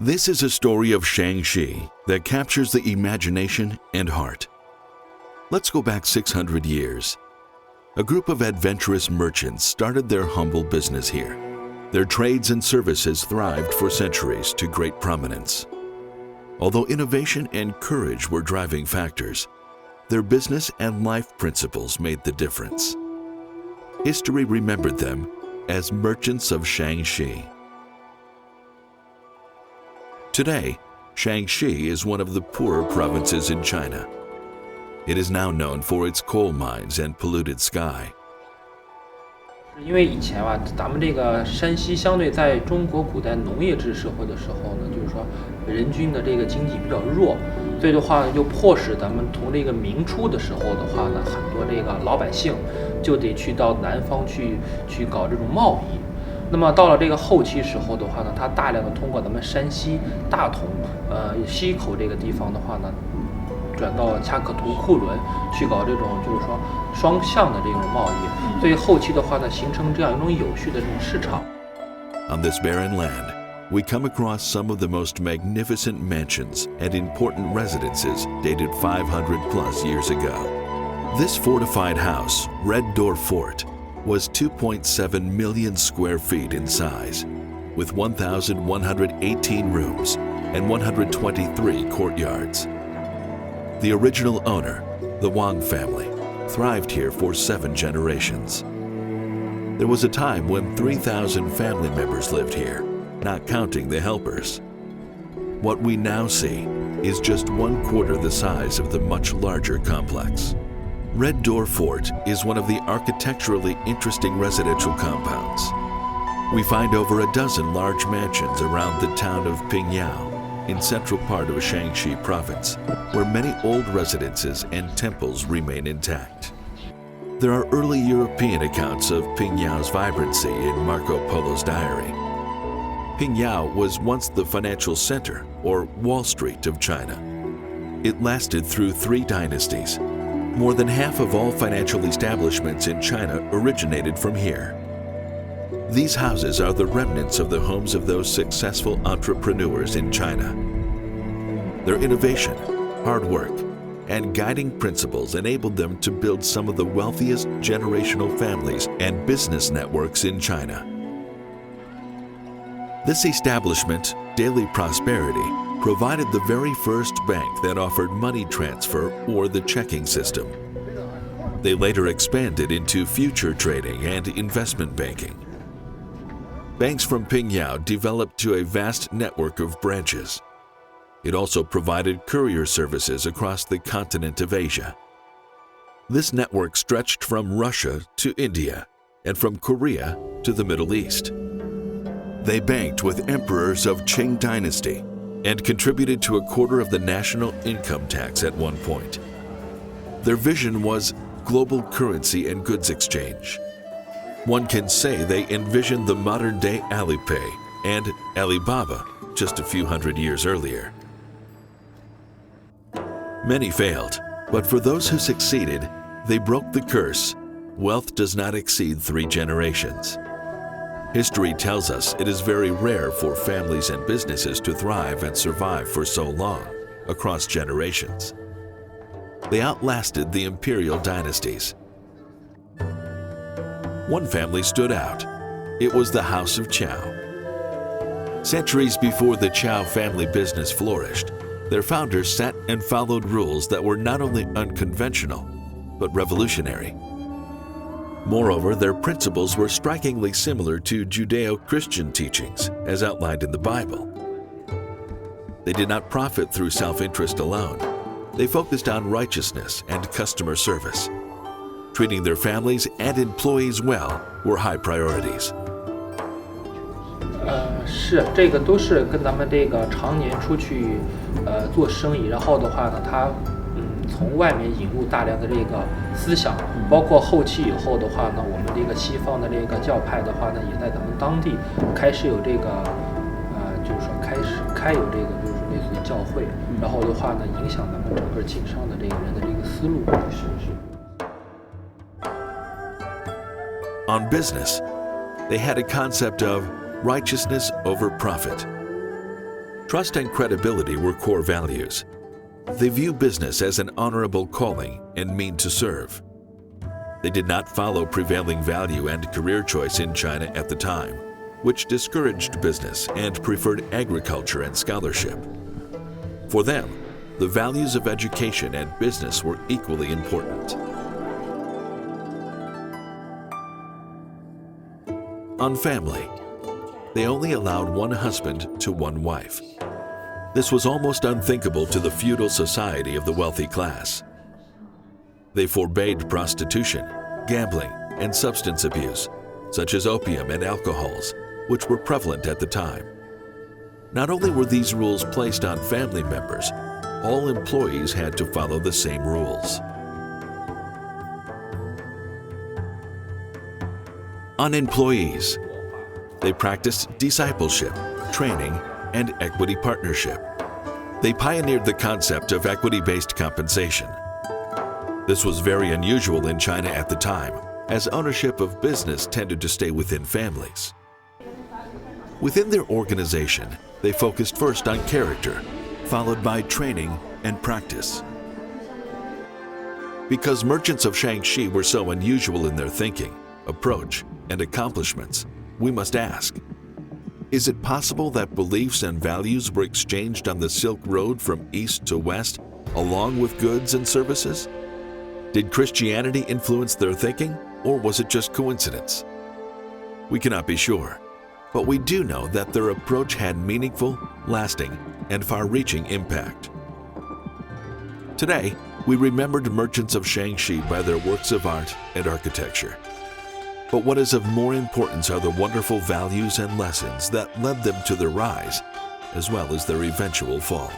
This is a story of Shangxi that captures the imagination and heart. Let's go back 600 years. A group of adventurous merchants started their humble business here. Their trades and services thrived for centuries to great prominence. Although innovation and courage were driving factors, their business and life principles made the difference. History remembered them as merchants of Shangxi. Today, Shangxi is one of the poorer provinces in China. It is now known for its coal mines and polluted sky. 因为以前吧，咱们这个山西相对在中国古代农业制社会的时候呢，就是说人均的这个经济比较弱，所以的话呢，就迫使咱们从这个明初的时候的话呢，很多这个老百姓就得去到南方去搞这种贸易。那么到了这个后期时候的话呢，它大量的通过咱们山西大同西口这个地方的话呢，转到恰克图、库伦去搞这种就是说双向的这种贸易，所以后期的话呢，形成这样一种有序的这种市场。On this barren land, we come across some of the most magnificent mansions and important residences dated 500 plus years ago. This fortified house, Red Door Fort, was 2.7 million square feet in size, with 1,118 rooms and 123 courtyards. The original owner, the Wang family, thrived here for 7 generations. There was a time when 3,000 family members lived here, not counting the helpers. What we now see is just 1/4 the size of the much larger complex. Red Door Fort is one of the architecturally interesting residential compounds. We find over a dozen large mansions around the town of Pingyao, in central part of Shangxi province, where many old residences and temples remain intact. There are early European accounts of Pingyao's vibrancy in Marco Polo's diary. Pingyao was once the financial center, or Wall Street of China. It lasted through 3 dynasties. More than half of all financial establishments in China originated from here. These houses are the remnants of the homes of those successful entrepreneurs in China. Their innovation, hard work, and guiding principles enabled them to build some of the wealthiest generational families and business networks in China. This establishment, Daily Prosperity, provided the very first bank that offered money transfer or the checking system. They later expanded into future trading and investment banking. Banks from Pingyao developed to a vast network of branches. It also provided courier services across the continent of Asia. This network stretched from Russia to India and from Korea to the Middle East. They banked with emperors of Qing Dynasty and contributed to 1/4 of the national income tax at one point. Their vision was global currency and goods exchange. One can say they envisioned the modern-day Alipay and Alibaba just a few hundred years earlier. Many failed, but for those who succeeded, they broke the curse. Wealth does not exceed 3 generations. History tells us it is very rare for families and businesses to thrive and survive for so long, across generations. They outlasted the imperial dynasties. One family stood out. It was the House of Qiao. Centuries before the Qiao family business flourished, their founders sat and followed rules that were not only unconventional, but revolutionary. Moreover, their principles were strikingly similar to Judeo-Christian teachings, as outlined in the Bible. They did not profit through self-interest alone. They focused on righteousness and customer service. Treating their families and employees well were high priorities. 是，这个都是跟咱们这个常年出去做生意，然后的话呢，他从外面引入大量的这个思想，包括后期以后的话呢，我们这个西方的这个教派的话呢，也在咱们当地开始有这个就是说开有这个就是类似于教会，然后的话呢，影响咱们整个经商的这个人的这个思路。On business, they had a concept of righteousness over profit. Trust and credibility were core values. They view business as an honorable calling and mean to serve. They did not follow prevailing value and career choice in China at the time, which discouraged business and preferred agriculture and scholarship. For them, the values of education and business were equally important. On family, they only allowed one husband to one wife. This was almost unthinkable to the feudal society of the wealthy class. They forbade prostitution, gambling, and substance abuse, such as opium and alcohols, which were prevalent at the time. Not only were these rules placed on family members, all employees had to follow the same rules. On employees, they practiced discipleship, training, and equity partnership. They pioneered the concept of equity-based compensation. This was very unusual in China at the time, as ownership of business tended to stay within families. Within their organization, they focused first on character, followed by training and practice. Because merchants of Shaanxi were so unusual in their thinking, approach, and accomplishments, we must ask, is it possible that beliefs and values were exchanged on the Silk Road from east to west, along with goods and services? Did Christianity influence their thinking, or was it just coincidence? We cannot be sure, but we do know that their approach had meaningful, lasting, and far-reaching impact. Today, we remembered merchants of Shaanxi by their works of art and architecture. But what is of more importance are the wonderful values and lessons that led them to their rise, as well as their eventual fall.